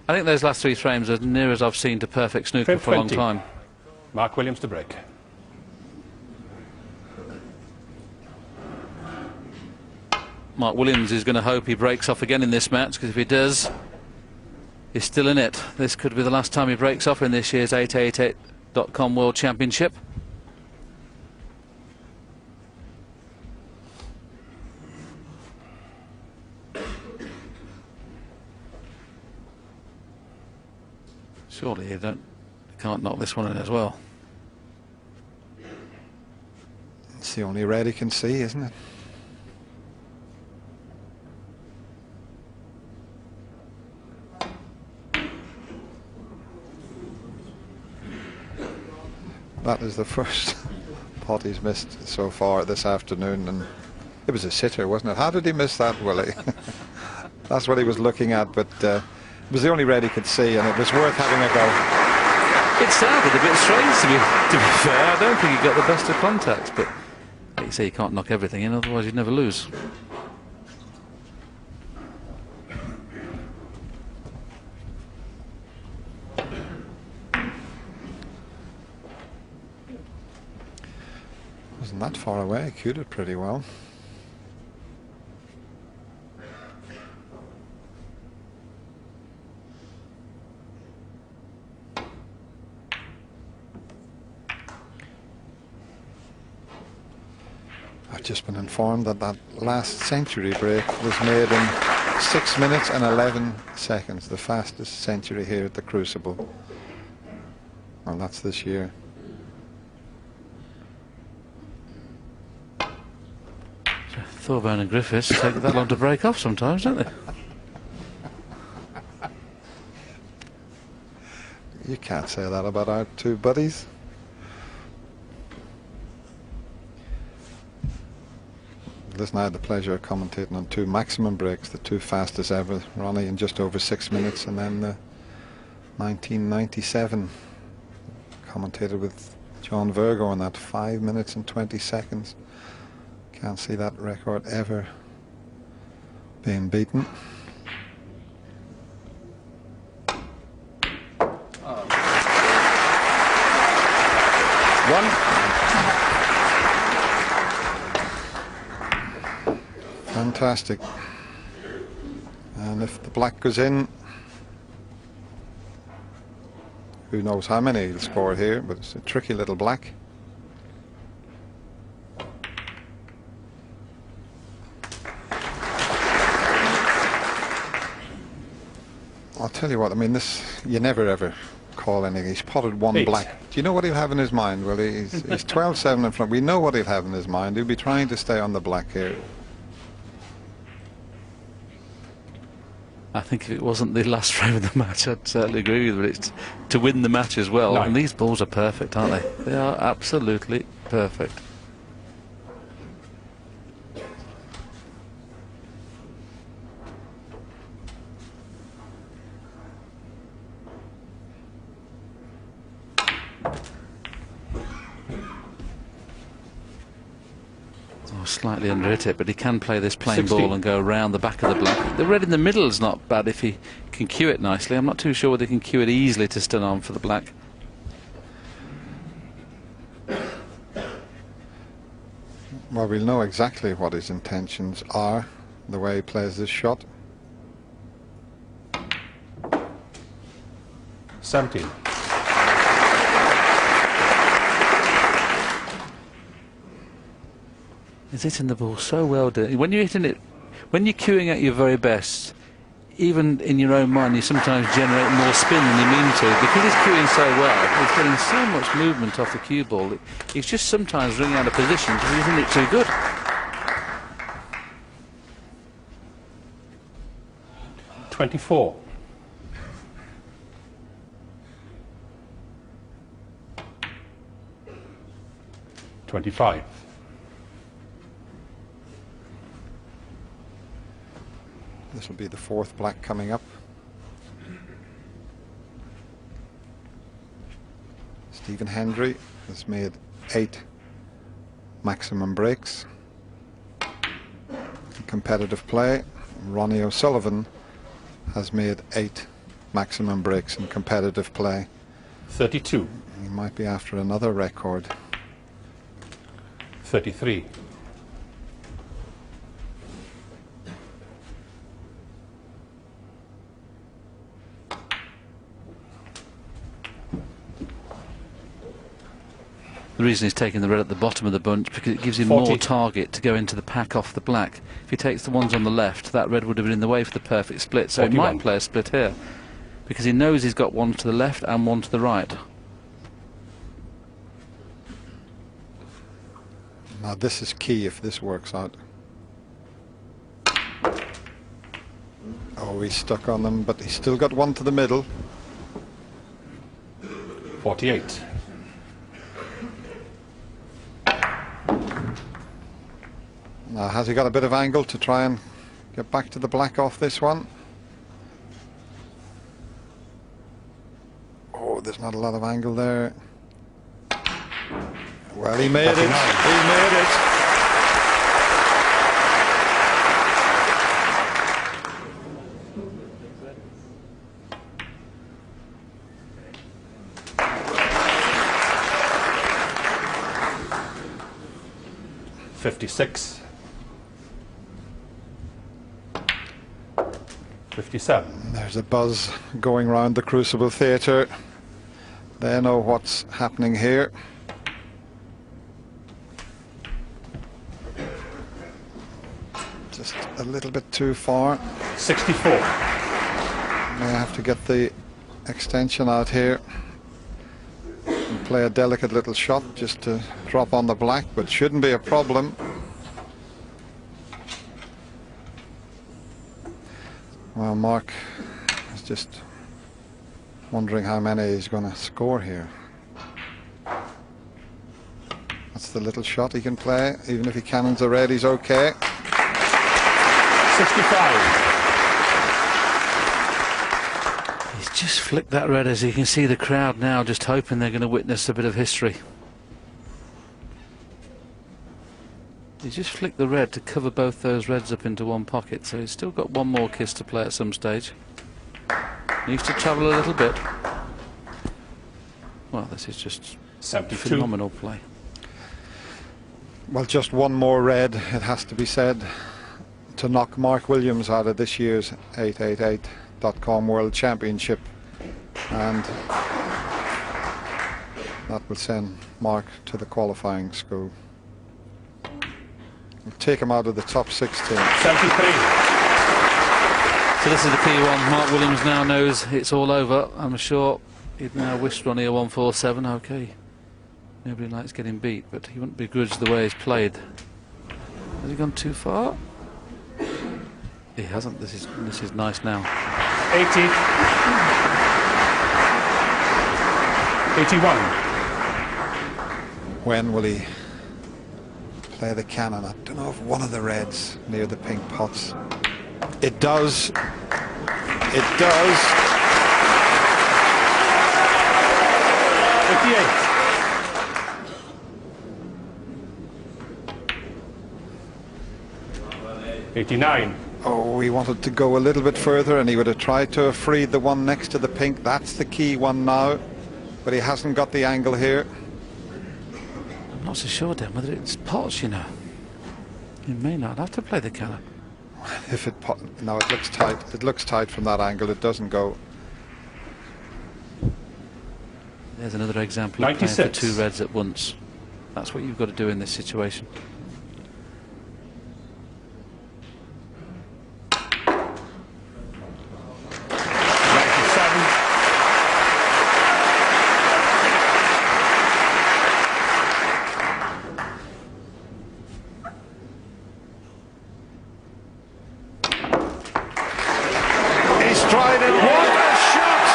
I think those last 3 frames are as near as I've seen to perfect snooker Frame for a long 20. time. Mark Williams to break. Mark Williams is going to hope he breaks off again in this match, because if he does, he's still in it. This could be the last time he breaks off in this year's 888.com World Championship. Surely you can't knock this one in as well. It's the only red he can see, isn't it? That is the first pot he's missed so far this afternoon, and it was a sitter, wasn't it? How did he miss that, Willie? That's what he was looking at, but it was the only red he could see, and it was worth having a go. It sounded a bit strange, to be fair. I don't think he got the best of contacts, but like you say, you can't knock everything in, otherwise you'd never lose. Wasn't that far away, cued it pretty well. I've just been informed that that last century break was made in 6 minutes and 11 seconds, the fastest century here at the Crucible. Well, that's this year. Thorburn and Griffiths take that long to break off sometimes, don't they? You can't say that about our two buddies. Listen, I had the pleasure of commentating on 2 maximum breaks, the 2 fastest ever, Ronnie in just over 6 minutes, and then the 1997 commentated with John Virgo on that 5 minutes and 20 seconds. Can't see that record ever being beaten. Fantastic. And if the black goes in, who knows how many he'll score here, but it's a tricky little black. I'll tell you what, I mean, this, you never ever call anything. He's potted 1 black. Do you know what he'll have in his mind? Well, he's 12-7 in front. We know what he'll have in his mind. He'll be trying to stay on the black here. I think if it wasn't the last frame of the match, I'd certainly agree with it. It's to win the match as well. 9. And these balls are perfect, aren't they? They are absolutely perfect. Slightly under it, but he can play this plain 16. ball and go around the back of the black. The red in the middle is not bad if he can cue it nicely. I'm not too sure whether he can cue it easily to stun on for the black. Well, we'll know exactly what his intentions are, the way he plays this shot. 17. He's hitting the ball so well. When you're hitting it, when you're cueing at your very best, even in your own mind, you sometimes generate more spin than you mean to. Because he's cueing so well, he's getting so much movement off the cue ball. He's just sometimes running out of position because he's hitting it too good. $24. $25. This will be the 4th black coming up. Stephen Hendry has made 8 maximum breaks. Competitive play. Ronnie O'Sullivan has made 8 maximum breaks in competitive play. 32. He might be after another record. 33. The reason he's taking the red at the bottom of the bunch because it gives him 40. more target to go into the pack off the black. If he takes the ones on the left, that red would have been in the way for the perfect split. So 41. he might play a split here because he knows he's got one to the left and one to the right. Now this is key if this works out. Oh, he's stuck on them, but he's still got one to the middle. 48. Now, has he got a bit of angle to try and get back to the black off this one? Oh, there's not a lot of angle there. Well, he made it. 49. He made it. $56. 57. There's a buzz going round the Crucible Theatre. They know what's happening here. Just a little bit too far. 64. May have to get the extension out here and play a delicate little shot just to drop on the black, but shouldn't be a problem. Well, Mark is just wondering how many he's going to score here. That's the little shot he can play. Even if he cannons the red, he's okay. 65. He's just flicked that red, as you can see the crowd now just hoping they're going to witness a bit of history. He's just flicked the red to cover both those reds up into one pocket, so he's still got one more kiss to play at some stage. Needs to travel a little bit. Well, this is just 72. phenomenal play. Well, just one more red, it has to be said, to knock Mark Williams out of this year's 888.com World Championship, and that will send Mark to the qualifying school. We'll take him out of the top 16. 73. So this is the key one. Mark Williams now knows it's all over. I'm sure he'd now wish Ronnie a 147. Okay, nobody likes getting beat, but he wouldn't begrudge the way he's played. Has he gone too far? He hasn't. This is nice now. 80. 81. When will he play the cannon? I don't know if one of the reds near the pink pots. It does. It does. 58. 89. Oh, he wanted to go a little bit further and he would have tried to have freed the one next to the pink. That's the key one now, but he hasn't got the angle here. I'm not so sure then whether it's pots, you know. He may not have to play the cannon. If it no, it looks tight. It looks tight from that angle. It doesn't go. There's another example of playing 96. for two reds at once. That's what you've got to do in this situation. He's tried it. What a shot!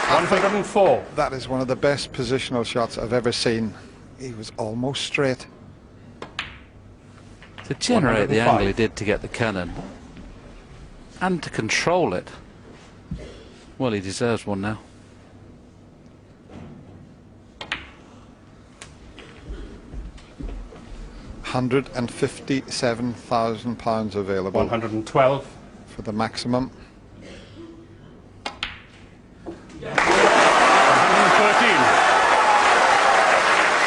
$104. That is one of the best positional shots I've ever seen. He was almost straight. To generate the 105. angle he did to get the cannon and to control it, well, he deserves one now. £157,000 available 112. for the maximum. 113.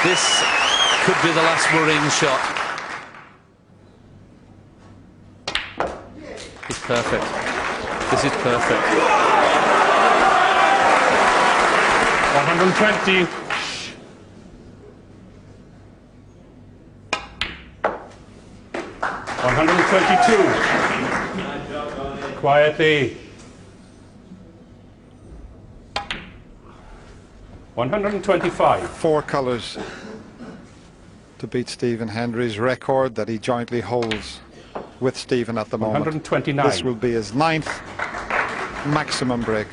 This could be the last worrying shot. It's perfect. This is perfect. 120. 122. Quietly. 125. 4 colours to beat Stephen Hendry's record that he jointly holds with Stephen at the moment. 129. This will be his 9th maximum break.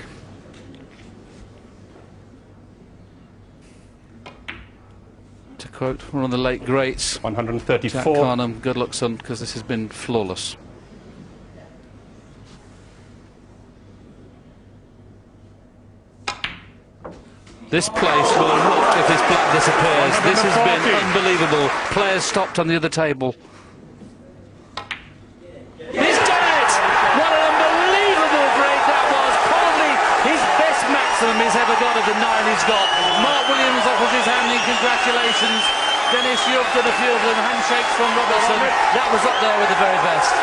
To quote one of the late greats, Jack 134. Carnham, good luck, son, because this has been flawless. This place will erupt if this black disappears. This has been 140. unbelievable. Players stopped on the other table. He's done it! What an unbelievable break that was. Probably his best maximum he's ever got of the 9 he's got. Mark Williams offers his hand in congratulations. Dennis, you've done a few of them. Handshakes from Robertson. That was up there with the very best.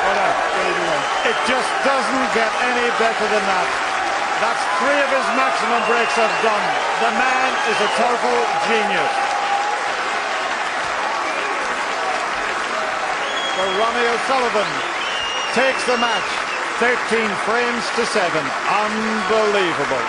It just doesn't get any better than that. That's 3 of his maximum breaks have done. The man is a total genius. So Ronnie O'Sullivan takes the match 13 frames to 7. Unbelievable.